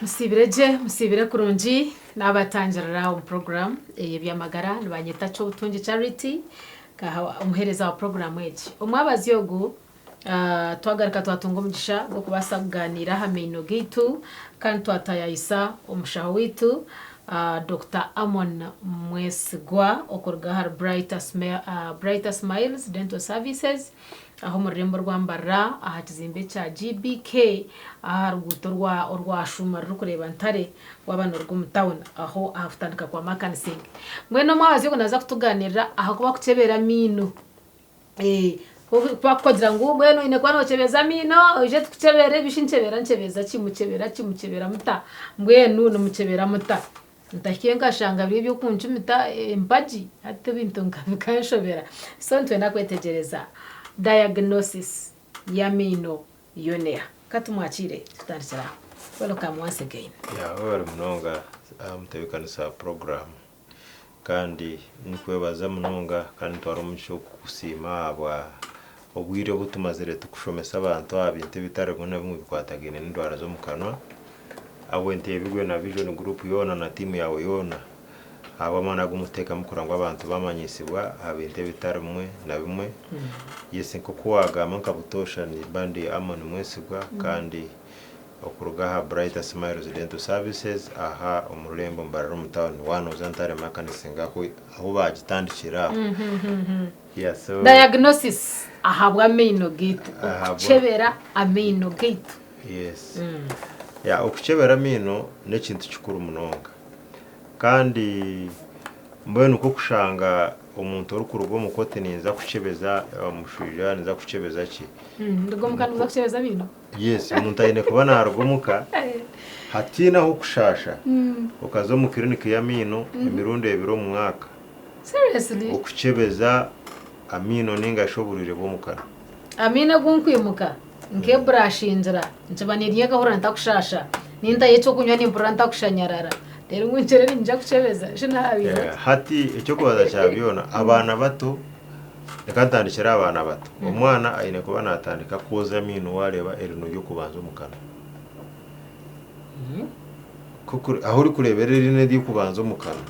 musibire kurungi n'abatangirira mu program y'ebyamagara nibanyeta cyo utungi charity kaha umuhereza wa program egi omwabazi yogu twagaruka twatunga umugisha go kubasa kuganira hamino gitu kandi twatayisa omushaho witu Dr. Amon Mwesigwa okorga har Brighter Smiles Dental Services aho murembo rwambara aha kizimbe cha GBK aha rugutorwa orwashuma rukureba ntare wabana rw'umtown aho afutandika kwa makanising mweno mwabazi yo naza kutuganira aha kuba kucebera mino kwa kugira ngo mweno ine kwa no cebeza mino uje tukucebere bishinchebera ncebeza kimucebera muta mwenu no mucebera muta ndakiyenga shanga byo kunjumita empaji ate bintu ngabikashobera so ntwena kwetegereza diagnosis ya mino yonea katumwachire tutandikira welcome once again ora mnonga mutebikanisa program kandi nikwebaza mnonga kandi twaromusho kusima aba obwire butumazire tukushomesa abantu abinte bitare gona bimwe bikwatagene n'indwara zo mukanwa abo ntebigwe na vision group yona na team yawe yona abamana gumuteka mukurangwa abantu bamanyisibwa abinte bitare mwe na bimwe yese nkokuwaga manka butosha ni bandi Amon Mwesigwa kandi okurugaha Brighter Smiles Dental Services aha omurembo mbararo mtown wano zantare makanisinga ko aho bagitandikira so diagnosis ahabwa mino gate chebera amino gate yes okuchebera mino nekintu kikuru munonga kandi mbone uko kushanga umuntu uri kurugo mukote niza kuchebeza mushuje niza kuchebeza ki ndugomuka niza kuchebeza mino yes umuntu ayine kuba narugomuka hatina ho kushasha ukazo mu clinic ya mino imirundo ebiro mu mwaka seriously okuchebeza amino ninga shoburire bo mukara amina gunkwimuka nke brush injira ncabaniriye gahora ntakushasha ninda yecho kunywa nimbura ntakushanyarara rero nguncerere ninja kuchebeza shinahabira hati icyo kubaza cyabyona abana bato yakandandikira abana bato umwana ayine kuba natandika koza amino wareba erino yo kubanza umukana kuko aho uri kurebera rine di kubanza umukana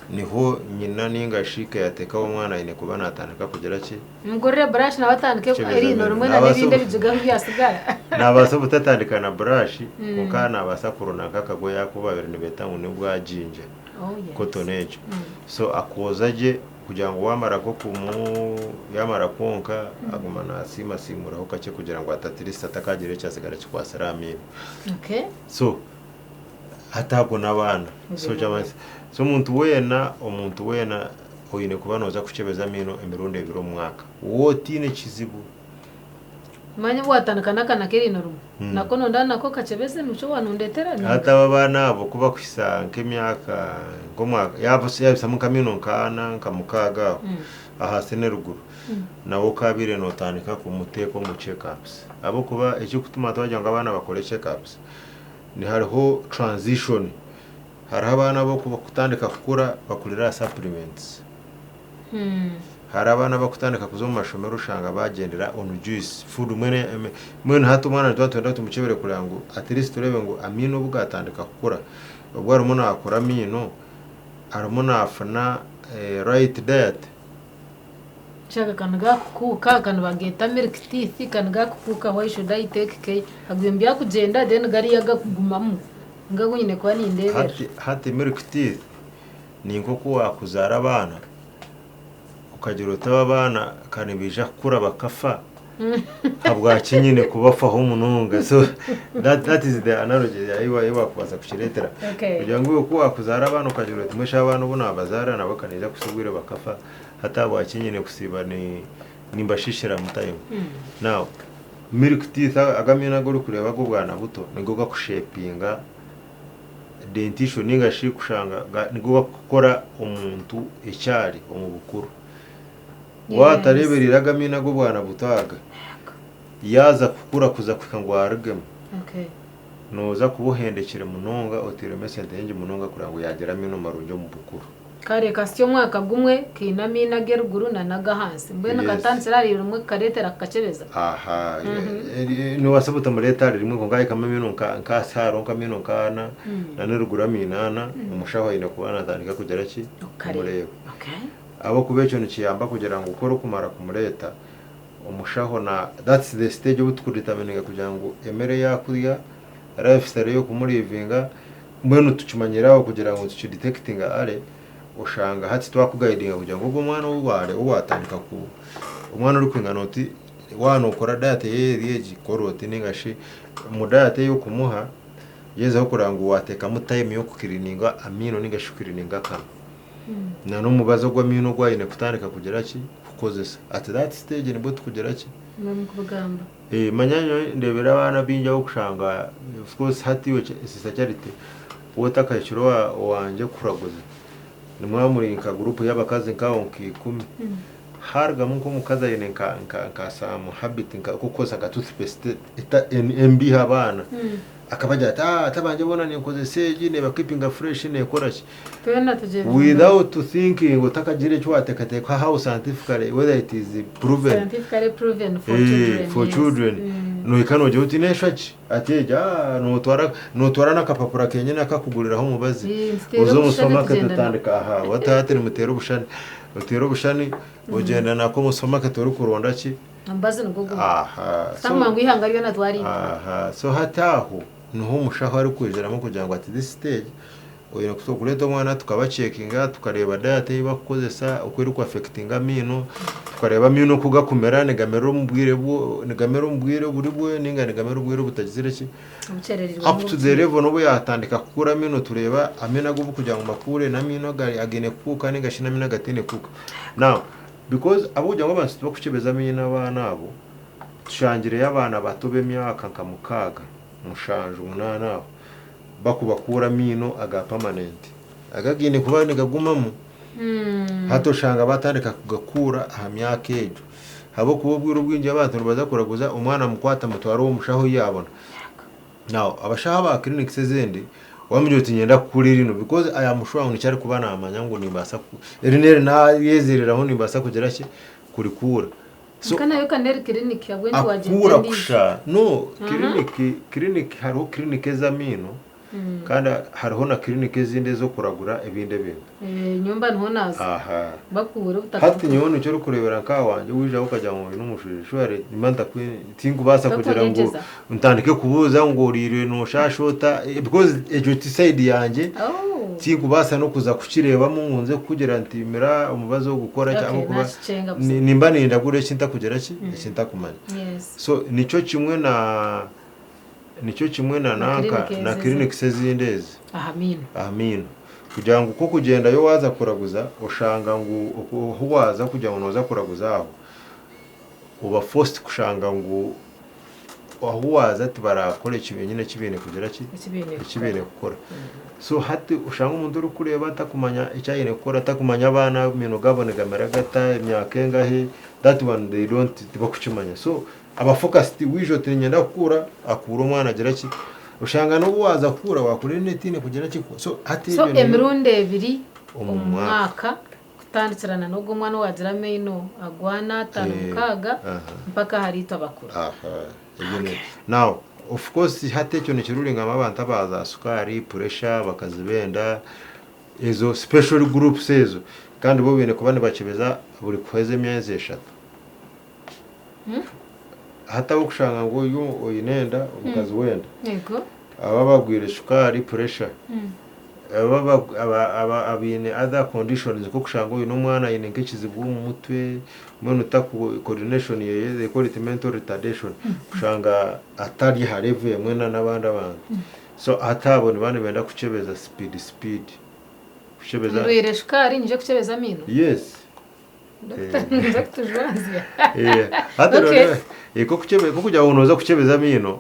niho nyina ninga shika yateka umwana ayine kuba natandika kugera ki ngorere brush nabatandike erino rumwe na nibinde bijuga byasigara nabasa butatandika na brush ukana abasa kurona kakago yakuba berne betangu nibwo ajinje kotonejo so akozaje kugira ngo wamara ko yamara konka agumana asima simura ho kake kugira ngo atatirisa atakagire cyasigara kikwasara amino so hatago nabana so jamasi so omuntu wena oyine kubanoza kuchebeza mino emirundo ebiro mwaka wotine kizibu manya bwatandikana kana kerino rumu nakono ndana ko kachebeze nucho wanondetera ni hata babana abo kuba kwisa nk'emyaka ngomwaka yabisa mu kamino kana kamukaga aha seneruguru nawo kabire notandika ku muteko mu check-ups abo kuba icyo kutuma twajya ngo abana bakore check-ups ni hariho transition hari abana bo kuba kutandika kukura bakurira supplements hari abana bakutandika kuzo mu mashomero ushanga bagendera on juice food mwene hatu mwana twatwenda tumucebere kurango at least turebe ngo amino bugatandika kukura ubwo arimo nakora amino arimo nafana right diet chaka kanaga kuka kana bageta milk teeth kanaga kuka why should I take care agwembya kugenda then gari yaga kugumamu ngago nyine kwa ni ndebera hati milk teeth ni nkoko wakuzara abana ukagira utabana kandi bija kura bakafa habwa kinyine kubafaho umununga so that is the analogy yayiwa kubaza kukiretera kugira ngo uko wakuzara abana ukagira uti mwesha abana ubu nabazara nabo kanija kusubwira bakafa hatabwa kinyine kusiba ni nimbashishira mutayo now milk teeth agamina go kureba go bwana buto nigoga kushepinga dentition ninga shikushanga nigoga gukora umuntu icyari umubukuru watareberera agamina go bwana butaga yaza kukura kuza kwikangwarugemo noza kubuhendekire munonga otire mesente yenje munonga kurango yagera mino marunjo mu bukuru kare kasyo mwaka gumwe kinamina geruguru na nagahansi mbene katanzira ari rumwe karetera kacebeza aha no wasabuta mureta rimwe ngo ngaye kamamino nka saro kamino kana na nerugura minana umushaho ine kubana atandika kugera ki kumureba abo kubecho nikiyamba kugira ngo ukore kumara kumureta umushaho na that's the stage ubutukuritamenga kugira ngo emere yakurya lifestyle yo kumurivinga mbene tucumanyiraho kugira ngo tucidetectinga are ushanga hati twakugaidinga kugira ngo umwana w'ubare uwatandika ku umwana uri kwinganoti wano ukora diet yeje koroti ningashi mu diet yo kumuha yezaho kurango wateka mu time yo kukirininga amino ningashukirininga kana na no mubazo gwa mino gwa ine kutandika kugera ki kukozesa at that stage nibwo tukugera ki kubagamba manyanyo ndebera abana binja okushanga of course hati yo sisa charity wotaka chiro wanje kuraguza nimwamurinka group y'abakazi nkaho nkikumi harga munko mukaza yene nka samu habit nka kukoza ka toothpaste ita MB habana akabaja tabanje bona nikoze seji ne bakipinga fresh ne korachi without thinking utakagire cyo atekateka how scientifically whether it is proven for children no ikano je utineshachi ateja no twara nakapapura kenye nakakuguriraho mubazi uzo musoma katandika aha watatire mutero bushani utero bushani ugenda nako musoma katoro kuronda ki ambaze ngugu aha tamangu ihangariyo natwari aha so hataho nuho mushaho ari kwejeramo kugira ngo at this stage oyo kutokureta mwana tukaba checkinga tukareba data ibakozesa ukwiri ku affectinga mino tukareba mino kugakumera negamero mbwire buri bwo ninga negamero mbwire butagizire ki up to the level no yatandika kukura mino tureba amena gubu kugira ngo makure na mino agene kuka ningashina mino gatene kuka now because abuja ngo bantu bakucebeza mino abana abo tushangire y'abana bato b'emyaka nkamukaga mushanje umunana bakubakura mino aga permanent agagine kubane gagumamo hato shanga batandika kugakura hamyaka ejo habo kububwira ubwinje abantu baza kuraguza umwana mukwata mutwaro umushaho yabona now abashaho ba clinic sezende wamujoti nyenda kuri rino because aya mushwa unicyari kubana amanyango nimbasa erinere na yezereraho nimbasa kugera ki kuri kura so kana yo kaneri clinic yabwendi wagenda kusha no clinic haro clinic ezamino kandi hariho na clinic ezinde zo kuragura ibinde bintu nyumba ntonaza aha bakura butaka hati nyono cyo kurebera nka wanje wije ukajya mu bintu mushishware nimanda tingu basa kugira ngo ntandike kubuza ngo urire no shashota because ejoti side yanje tingu basa no kuza kukireba mu ngunze kugira ntimira umubazo wo gukora cyangwa kuba nimba ninda gure kinta kugera ki kinta kumanya so nico kimwe na nanka na clinic sezindeze amino kugira ngo uko kugenda yo waza kuraguza ushanga ngo waza kugira ngo noza kuraguza aho uba forced kushanga ngo aho waza tibarakore kibenyine kibene kugera kibene gukora so hati ushanga umuntu uri kureba atakumanya icyayine gukora atakumanya abana mino gabone gamera gata imyaka engahe that one they don't tibakucimanya so aba focused wijo tinyenda kukura akura umwana agera ki ushanga no waza kura wakure netine kugera ki so emirunde 2 umwaka kutandikirana no gumwana wagira meno agwana tanukaga mpaka harita bakura now of course hate cyo nikiruringa abantu abaza sukari pressure bakazibenda ezo special groups ezo kandi bo bene kubane bakibeza buri kweze myezi 3 hata ukushanga ngo uyu oyinenda umukazi wenda yego aba bagwire sukari pressure aba abine other conditions ko kushanga uyu n'umwana yine nkekizibu mu mutwe mwana utaku coordination ye quality mental retardation kushanga atari harevuye mwena nabandi abantu so atabone bane benda kucebeza speed kucebeza ngwire sukari nje kucebeza mino yes Dr. Joazia hata eko kuchebe kujya unoza kuchebeza mino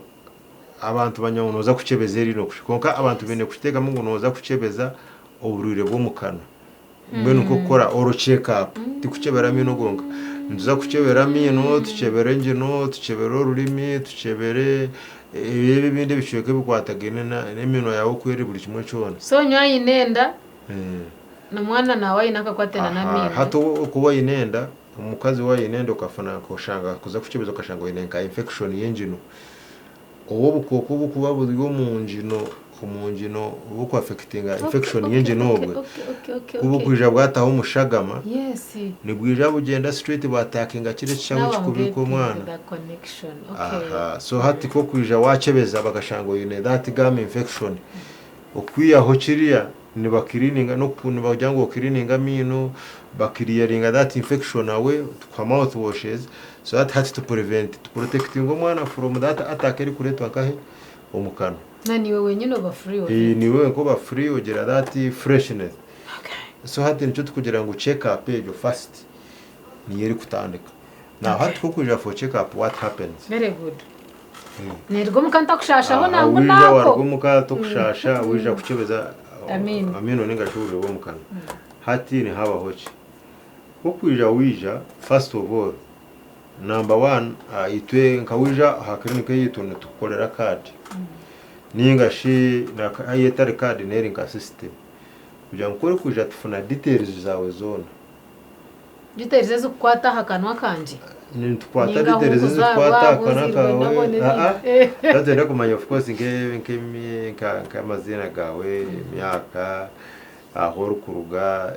abantu banyamunoza kuchebeza rino konka abantu bene kutega mu unoza kuchebeza oburire bwo mukana mbene uko gukora oro check up tikuchebera mino gonga nduza kuchebera mino tuchebere ngino tuchebera ururimi tuchebere ibi bindi bicweke bikwatagene na mino yawo kweri buri kimwe cyone so nywa yinenda mwana nawe inaka kwatena na mimi hato kuba inenda umukazi wa inenda ukafana koshanga kuza kukibizo kashanga inenka infection y'injino uwo bukoko bukuba buri mu njino buko affectinga infection y'injino kuba kwija bwataho umushagama yes ni bwija bugenda straight batakinga kire cyawe kikubiko mwana so hati ko kwija wakebeza bagashanga yine that gum infection ukwiyaho kiriya ni bakirininga no kuntu bajyango kirininga mino bakiriyaringa that infection awe kwa mouth washes so that has to protect umwana from that attack eri kuretwa kahe omukano nani wewe nyine ba free ni wewe ko ba free ugira that freshness so hati nicyo tukugira ngo check up ejo first ni yeri kutandika now hati ko kuja for check up what happens very good nergo mukanta kushasha ho nangu nako nako wargo mukanta kushasha wija kuchebeza amino ninga shuri wo mukano hati ni haba hochi kukwija wija first of all number 1 itwe nkawija hakrinike yitone tukolera card ninga shi na ayetare card neringa system kuja nkore kuja tufuna details zawe zona details zo kwata hakanwa kanje ni tukwata details zo kwata kana kawe tatenda kumanya of course nke amazina gawe myaka ahoro kuruga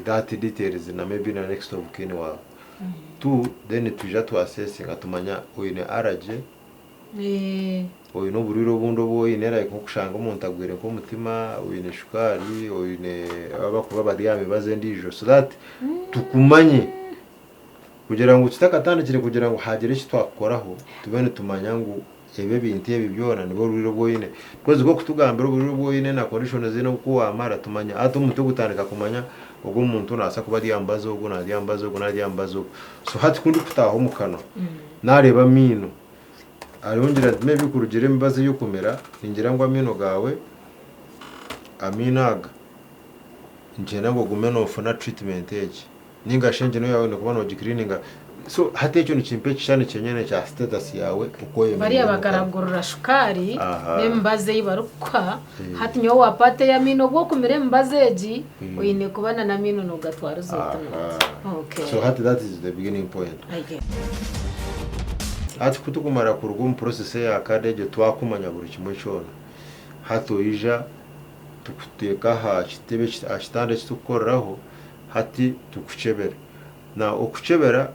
that details na maybe na next of kin wa tu then tuja to assessing atumanya uine araje uine buriro bundo bo inera ko kushanga umuntu agwire ko mutima uine shukari uine abakuba baryame bazendijo so that tukumanye kugira ngo kitakatandikire kugira ngo hagire iki twakoraho tubene tumanya ngo ebe bintu ebi byona nibo ruriro bwoyine kwezi ko kutugambira ururiro bwoyine na condition zino ko wamara tumanya ato mutu gutandika kumanya ubwo umuntu nasa kuba dyambazo ubwo nadyambazo so hati kundi kutaho mukano nareba mino arongera maybe kurugire imbaze yo kumera ningira ngo amino gawe aminaga njena ngo gumeno fona treatment age ninga shenje no yawe no kubano gikirininga so hata icyo nikimpe cyane cyenyene cya status yawe uko yemeye bari abagaragurura shukari nembaze yibarukwa hati nyo wapate ya mino bwo kumire mbazeji uyine kubana na mino no gatwara zote okay so hati that is the beginning point ati kutukumara ku rugo mu process ya kadeje twakumanya buri kimwe cyona hato ija tukuteka ha kitebe ashitande tukoraho hati tukuchebera na ukuchebera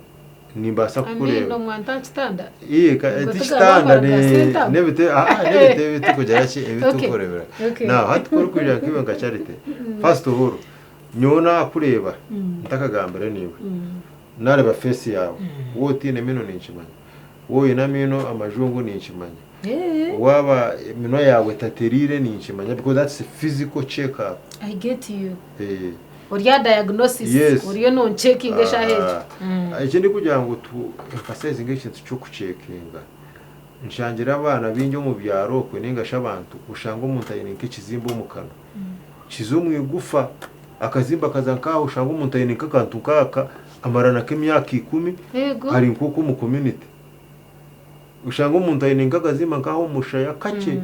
nimbasa kukureba amino mwanta kitanda kitanda nebite bitukujya ki ebitukorebera na hati kuri kujya kibe ngacharite first of all nyona kureba ntakagambere niwe nareba face yawe wote ne mino ninchimanya wowe na mino amajungu ninchimanya waba mino yawe taterire ninchimanya because that's a physical check up. I get you Uriya diagnosis uriyo no checking eshaheje ikindi kugira ngo tu emphasize ikintu cyo kucekinga nshangira abana binjo mu byaro kwe ningasha abantu ushanga umuntu ayininka ikizimbo mu kanwa kizumwe igufa akazimba kazanka ushanga umuntu ayininka kantu kaka amarana k'imyaka 10 ari nkuko mu community ushanga umuntu ayininka akazimba nkaho mushaya kake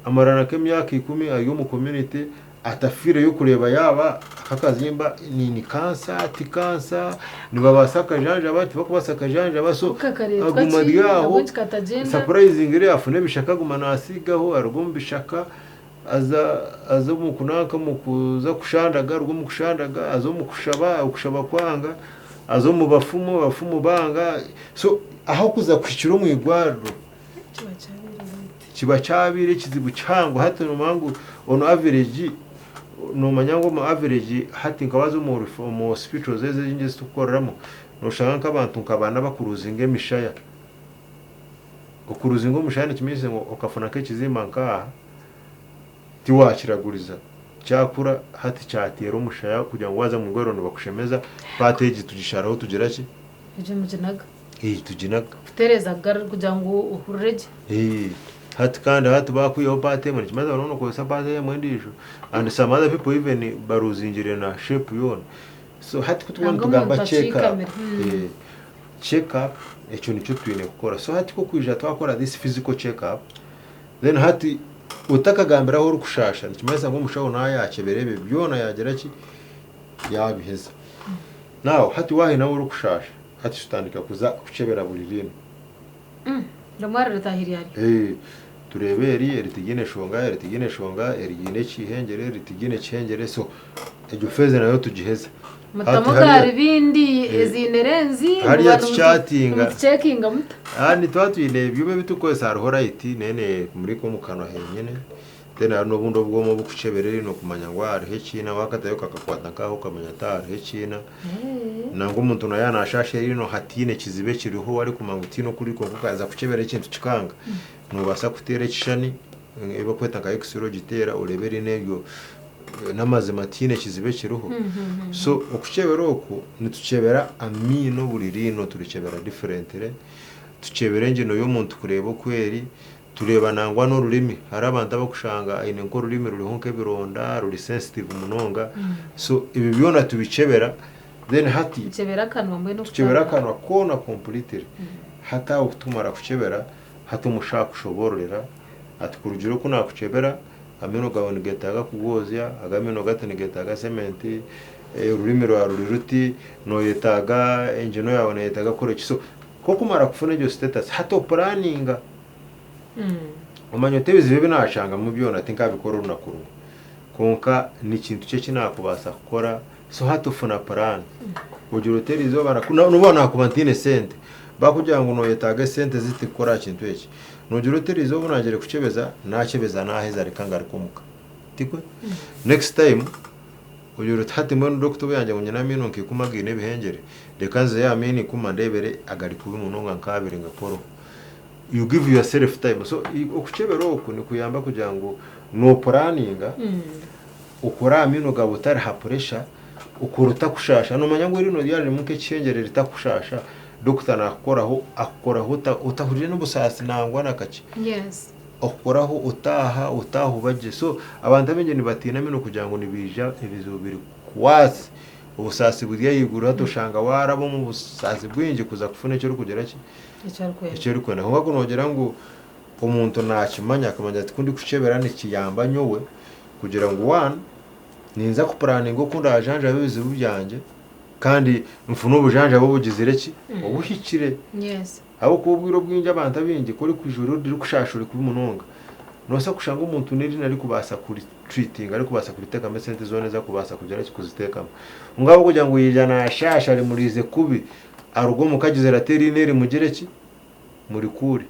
amarana k'imyaka 10 ayo mu community atafire yo kureba yaba akazimba ni kansa atikansa ni babasaka janja bati bakubasaka janja baso agumadiyaho surprising iri afune bishaka gumana asigaho argombishaka aza mu kunaka mu kuza kushandaga rwo mu kushandaga azo mu kushaba kwanga azo mu bafumu banga so aho kuza kwiciro mu igwaro kiba cyabire kizibu cyango hato no mangu on average no manyango mu average hati nkabazo mu hospital zeze ingeze tukoramo no shanga abantu nkabana bakuruzinga mishaya ukuruzinga mushaya kimeze ngo ukafuna ke kizima nka tiwakiraguriza cyakura hati cyatero mushaya kugira ngo waza mu ngoro no bakushemeza pateji tugisharaho tugera ki ije mujinaga tuginaga tereza gar kugira ngo uhureje hati kandi hati bakuyeho pate muri kimaze barano ko sapate ya mwendisho and some other people even baruzingire na shape yone so hati kutubona tugamba check up echo nicho twine gukora so hati ko kwija twakora this physical check up then hati utakagambira aho rukushasha kimaze ngo mushaho na yakeberebe byona yagera ki yabiheza nawe hati wahe nawe urukushasha hati tutandika kuza kucebera buri bintu ndamwara rutahiri ari turebe eritigine shonga erigine chihengere eritigine chihengere so ejo feze nayo tugiheza mutamugara ibindi ezinerenzi hariya tuchatinga checkinga muta ni twatwine byube bitukoza ruhora iti nene muri ko mukano henyene tena no bundo bwomo bukuceberere no kumanya ngo ari hekina wakatayo kakakwata kaho kamanya tari hekina nango umuntu nayana ashashe rino hatine kizibe kiriho ari kumangutino kuri ko kukaza kucebera ikintu cikanga nubasa kutere kishani eba kweta ka exero gitera urebere negyo namaze matine kizibe kiriho so okucebera oku nitucebera amino bulirino turicebera differentire tucebera ngino yo muntu kureba kweri tureba nangwa no rurimi hari abantu abakushanga ine ngo rurimi ruri honke bironda ruri sensitive munonga so ibi byona tubicebera then hati cebera kanwa mwe no cebera kanwa kona completely hata utumara kucebera hata umushaka kushoborera ati kurugiro kuna kucebera ameno gabone getaga kugozya agameno gatene getaga cement ururimi rwa ruri ruti no yetaga engine yawe no yetaga koroki so ko kumara kufuna ibyo status hata planninga umanyote bizibe nashanga mu byona ati nkabikora runakuru konka ni ikintu cye kinakubasa gukora so hatufuna plan ujuru hoteli zo nubona kubantine sente bakugira ngo no yetaga sente zitikora kintu eki nujuru hoteli zo bunagere kucebeza nakebeza naheza rekanga rikomuka tikwe next time ujuru hati mwe doctor yanje munyana mino nkikumagine bihengere rekanze ya mini kumandebere agari kubi munonga nkabire ngakoro you give yourself time so okucebera oku ni kuyamba kugira ngo no planninga ukora amino gabutari ha pressure ukuruta kushasha no manya ngo rino ryari muke cyengere ritakushasha doctor akoraho utahurije n'ubusasi nangwa nakaki yes okoraho utahu baje so abantu abengeni batina mino kugira ngo nibija ibizubiri kwasi ubusasi buriya yigura dushanga warabo mu busasi bwinje kuza kufuna cyo kugera ki icyo ari kwena ahubwo nogera ngo umuntu nakimanya akamanya ati kundi kucebera ni kiyamba nyowe kugira ngo one ninza ku planning ukunda ajanja bibizi byanje kandi mfuna ubujanja bo bugizire ki ubuhikire yes abo kubwiro bwinje abantu abinge kuri kwijuru riri kushashura kubi munonga nosa kushanga umuntu niri nari kubasa kuri treating ari kubasa kuri teka mesente zone za kubasa kugera kuziteka ngabo kugira ngo yijana ashasha ari murize kubi arugo mukagize rateri neri mugereki muri kuri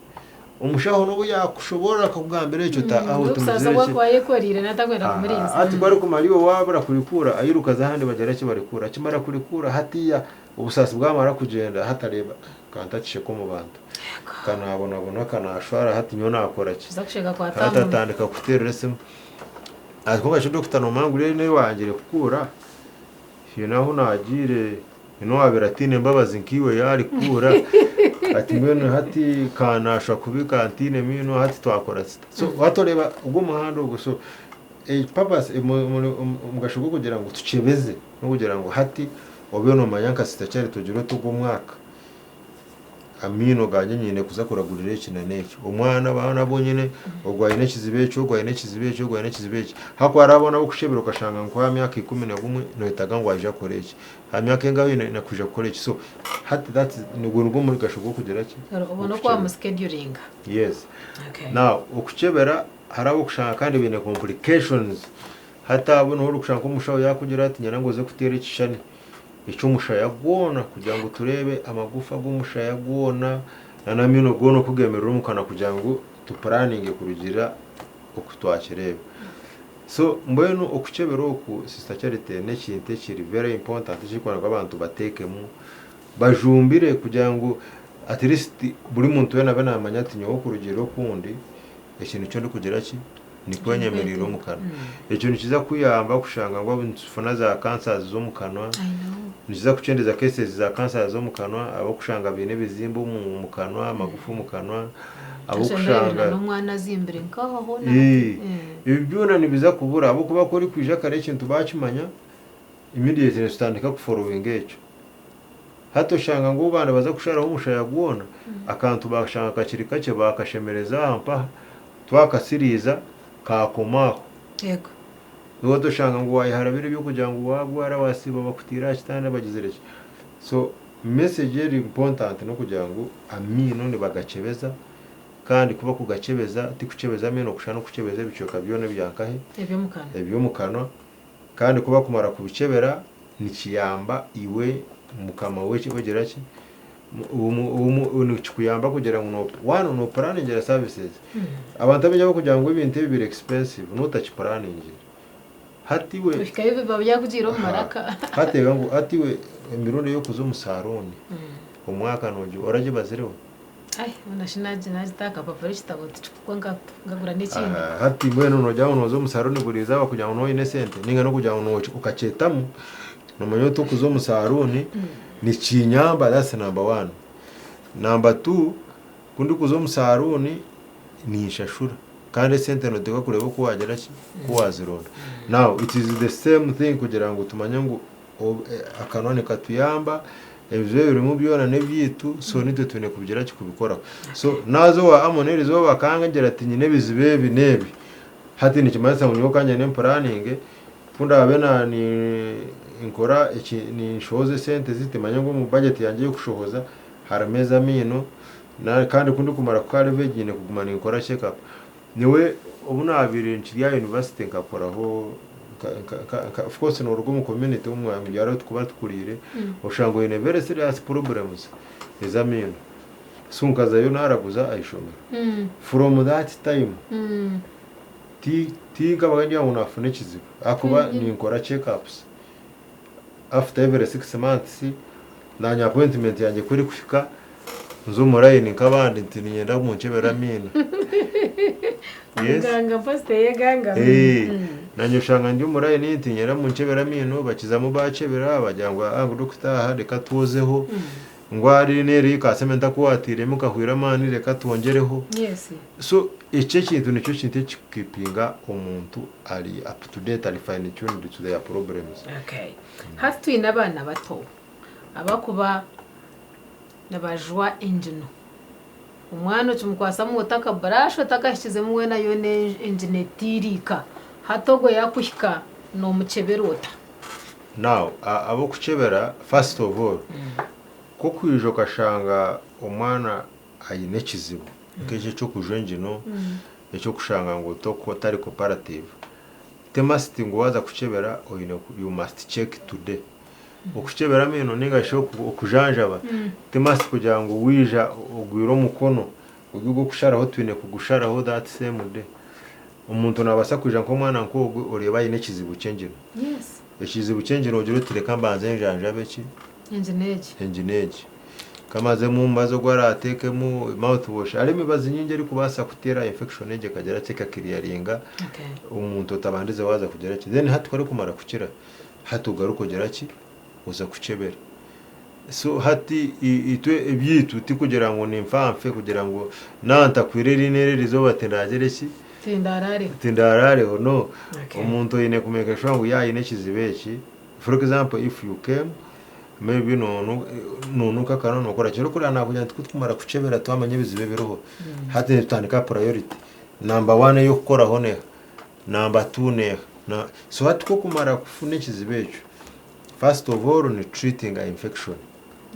umushaho no yakushobora akubwambere cyo ta aho tumuzereki sasa wakwaye korire natagwera kumurinza ati bari kumariyo wabura kurikura ayiruka zahandi bagereki barikura kimara kurikura hatiya ubusasi bwamara kugenda hatareba kantacishe ko mu bantu kanabona kanashwara hati nyo nakora ki zakushega kwa tamu hatatandika kutererese ariko gasho Dr. Nomangure ne wangire kukura naho nagire ino aberatine mbabazi nkiwe yari kura ati ngweno hati kanasha kubika antine mino hati twakora so watoreba ubwo muhando ubwo so purpose mugashugo kugira ngo tucebeze no kugira ngo hati obyono mayanka sitacyari tugiro tugo mwaka amino ganye nyine kuzakuragurira ikina n'eki umwana bana bonyene ogwaye nekizibecho hako arabona bukushebera ukashanga ngo kwa myaka 11 no itaga ngo aje koreki amyaka ngaho nakuja koreki so hati that ni gungo muri gashugo kugera ki ubona kwa mu scheduling yes okay now ukucebera harabo kushanga kandi bine complications hata abona uri kushanga ko mushaho yakugira ati nyarangoze kutera ikishani icyo mushaya gwona kugira ngo turebe amagufa g'umushaya gwona na mino gwono kugemerera umukana kugira ngo tuplanning kurugira okutwakirebe so mbwenu okucebera oku sister Charity n'ekintu kiri very important cyikora abantu batekemu bajumbire kugira ngo at least buri muntu wena bana amanya ati nyo kurugiro kundi ikintu cyo ndikugira ki ni kwenyemerera umukana ikintu kiza kuyamba kushanga ngo abufuna za cancers zo mukanwa niza kucendeza cases za cancer zo mukanwa abo kushanga bine bizimbo mu kanwa amagufu mu kanwa abo kushanga no mwana zimbere nkaho hona ibi byona nibiza kubura abo kuba kuri kwija kare kintu bakimanya immediately standika ku following echo hato shanga ngo bana baza kusharaho umushaya gwona akantu bashanga kaciri cye bakashemereza ampa twakasiriza kakomaho yego niho dushanga ngo wayiharabire byo kugira ngo wagwara wasiba bakutira kitanda bagizereke. So message iri important no kugira ngo amino ni bagacebeza kandi kuba kugacebeza tikucebeza amino kushana kucebeza bicoka byone byankahe ebyo mukano kandi kuba kumara kubicebera ni kiyamba iwe mukama weche bagera ki kuyamba kugira ngo no planning services abantu abijya kugira ngo ibintu bibiri expensive nutachi planning hatiwe bikaye babya kugira maraka hatega ngo hatiwe imirundo yo kuzo musaroni umwaka noje oraje bazireho ai unashinaje nataka papa rishita kuko ngagura n'ikindi hati mwene noja unozo musaroni buriza bakugira ngo no innocent ninga no kugira ngo no ukacetamu no manyo to kuzo musaroni ni kinyamba that's number 1. Number 2 kundi kuzo musaroni ni ishashura kandi sente no deka kureba ko wagera ki kuwazironda. Now it is the same thing kugira ngo tumanye ngo akanone katuyamba ebyo biri mu byona nebyitu so nitwe tune kubigira ki kubikora. So nazo wa amoneri zo bakangera ati nyine bizibe binebi hati ni kimanza ngo kanje ne planning funda abena ni inkora iki ni shoze sente zitemanya ngo mu budget yanjye yo kushohoza harameza mino na kandi kundi kumara kware vegine kugumana inkora check up niwe ubuna abiri nchiriya university nkakoraho of course no rugo mu community umwe yaro tukuba tukurire ushango ine very serious problems ezamino sunkaza yo naraguza ayishomera from that time ti kabaganya unafune kizibu akuba ni nkora check ups after every 6 months nanya appointment yanjye kuri kufika nzo murayini nkabandi ntinyenda mu nchebera mina yes ganga poste ye ganga nanyo shanga ndi murayini ntinyera mu nchebera mino bakiza mu bacebera bajyangwa angu dokita ha reka tuozeho ngwari neri kasementa kuwatire mukahwira mani reka tuongereho yes so ice kintu nicyo kintu kipinga umuntu ari up to date ari fine tuned to their problems. Okay. Hatu inabana bato abakuba nabajwa engine umwana cyumukwasa mu utaka barasho takashize mu wena yone engine tirika hatogo yakushika no muceberota. Now abo kucebera first of all ko kwijo kashanga umwana ayine kizibu keje cyo kujenjino cyo kushanga ngo toko tari cooperative temasti ngo waza kucebera you must check today okucebera meno ninga sho okujanjaba temasti kugira ngo wija ugwiro mukono ugigo kusharaho twine kugusharaho that same day umuntu nabasa kuja nko mwana nko ureba yine kizibu cenjino yes ekizibu cenjino ugiro tireka mbanze njanjabe ki engineage kamaze mu mbazo gwarateke mu mouthwash ari mibazi nyinge ari kubasa kutera infection ege kagera ceka clearinga umuntu utabandize waza kugera ki then hatu kari kumara kukira hatu garuko gera ki uza kucebera so hati itwe ebyitu tikugera ngo ni mfamfe kugira ngo nanta kwireri nere rizobatendagere ki tindarare no umuntu yine kumeka shwangu yayine kizibeki for example if you came maybe no kakana no kora cyero kuri anakunya twumara kucebera twamanye bizibe biroho hati tutandika priority number 1 yo gukora hone number 2 ne na so hati ko kumara kufune kizibecho first of all ni treating a infection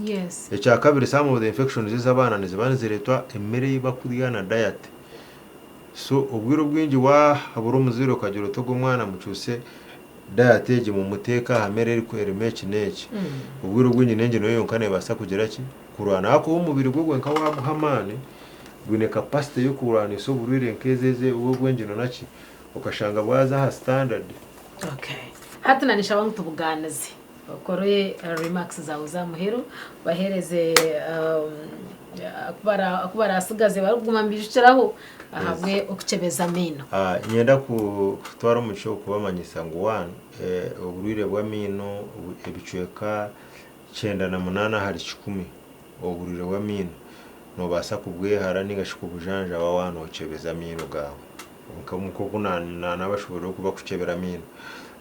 yes echa kabiri some of the infections z'abana nizibana ziretwa emere yibakurya diet so ubwiro bwingi wa habura umuziro kagiro to gumwana mucuse diateje mu muteka hamere iri kwere mechi nechi ubwiro bwingi nenge no yonkane basa kugera ki kurwana ako umubiri gwo nka wa muhamane gwine capacity yo kurwana so burire nkezeze uwo gwengi no naki ukashanga bwaza ha standard. Okay, hatuna nishabangu tubuganize okoroye remarks zawe za muhero bahereze akubara asigaze baruguma mbishiraho ahabwe okucebeza mino nyenda ku twara umuco kubamanyisa ngo 1 uburire bwa mino ebicweka 98 hari 10 uburire bwa mino no basa kubwehara ningashika ubujanja wa wano ocebeza mino gawe nkamuko kunana nabashobora kuba kucebera mino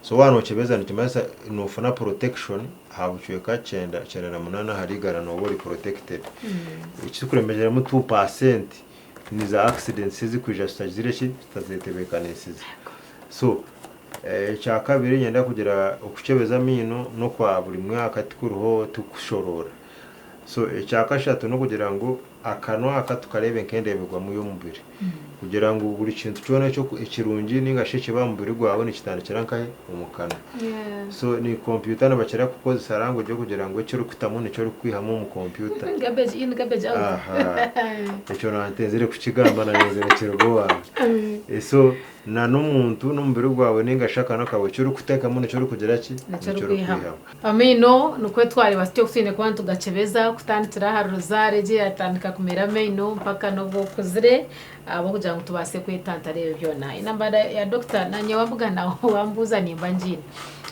so wano ocebeza nitimasa no fana protection habucweka 98 hari gara no bori protected ikikuremejera mu 2% niza accidents zikuja stage zireki tazetebeka nesize so cya kabiri nyenda kugira okucebeza amino no kwa buri mwaka tukuruho tukushorora. So icya kashatu no kugira ngo akanwa akatukarebe nkendebegwa mu y'umubiri kugira ngo buri kintu cyone cyo ikirungi ningashe kiba mu mubiri gwawe ni kitandikira nkahe umukana. So ni computer nabakira kukoza sarango ryo kugira ngo cyo rukitamu nicyo rukwihamo mu computer garbage in garbage out. Icyo nantezere kukigamba na nezere kirgowa. So na n'umuntu n'umubiri gwawe ningashaka nakawe cyo rukutekamo nicyo rukugera ki nicyo rukwihamo. Amino nuko twari basityo kusine kwa tugacebeza kutandikira harozare je atandika kumera amino mpaka no bokuzire abo kugira ngo tubase kwitanta rero byona. Inambara ya doctor nanye wavuga naho wambuza nimba njini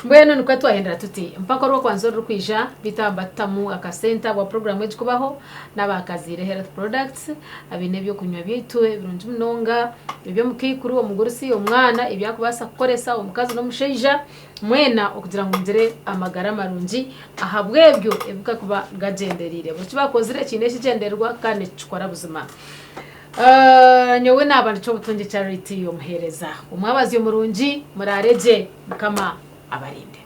mbwene nuko twahendera tuti mpaka ro kwanzo rukwisha bitambatamu akasenta wa program yeje kubaho nabakazire health products abine byo kunywa bitu birunje munonga ibyo mukikuru wo mugurusi umwana ibyakubasa gukoresa umukazi no musheja mwena okugira ngo ngire amagara marungi ahabwebyo ebuka kuba gagenderire bo kibakozire kine kigenderwa kandi cikora buzima. Nyowe nabandi cyo butunge charity yo muhereza umwabazi yo murungi murareje mukama abarinde.